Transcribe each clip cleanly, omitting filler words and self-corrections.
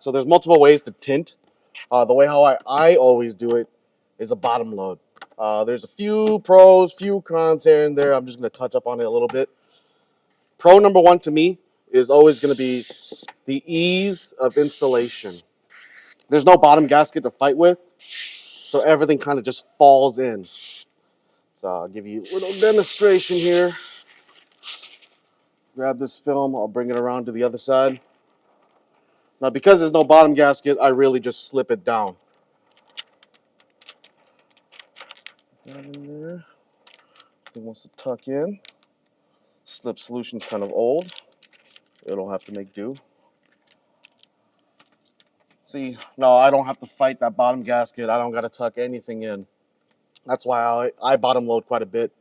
So there's multiple ways to tint. The way how I always do it is a bottom load. There's a few pros, few cons here and there. I'm just going to touch up on it a little bit. Pro number one to me is always going to be the ease of installation. There's no bottom gasket to fight with, so everything kind of just falls in. So I'll give you a little demonstration here. Grab this film, I'll bring it around to the other side. Now, because there's no bottom gasket, I really just slip it down. That in there. It wants to tuck in. Slip solution's kind of old. It'll have to make do. See, no, I don't have to fight that bottom gasket. I don't got to tuck anything in. That's why I bottom load quite a bit.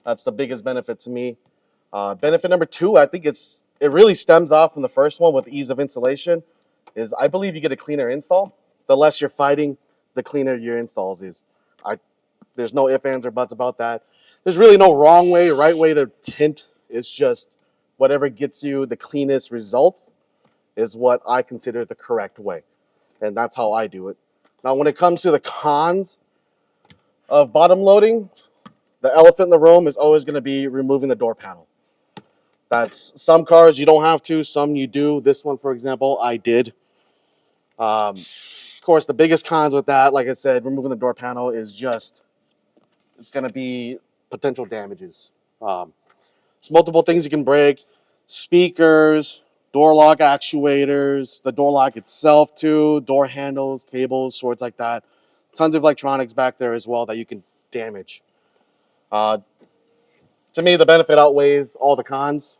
That's the biggest benefit to me. Benefit number two, I think it really stems off from the first one with ease of installation, is I believe you get a cleaner install. The less you're fighting, the cleaner your installs is. There's no ifs, ands, or buts about that. There's really no wrong way, right way to tint. It's just whatever gets you the cleanest results is what I consider the correct way. And that's how I do it. Now, when it comes to the cons of bottom loading, the elephant in the room is always going to be removing the door panel. That's some cars you don't have to, some you do. This one, for example, I did. Of course, the biggest cons with that, like I said, removing the door panel is just, it's going to be potential damages. It's multiple things you can break. Speakers, door lock actuators, the door lock itself too, door handles, cables, sorts like that. Tons of electronics back there as well that you can damage. To me, the benefit outweighs all the cons.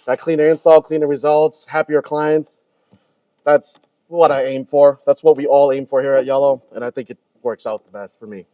That cleaner install, cleaner results, happier clients. That's what I aim for. That's what we all aim for here at Yelo, and I think it works out the best for me.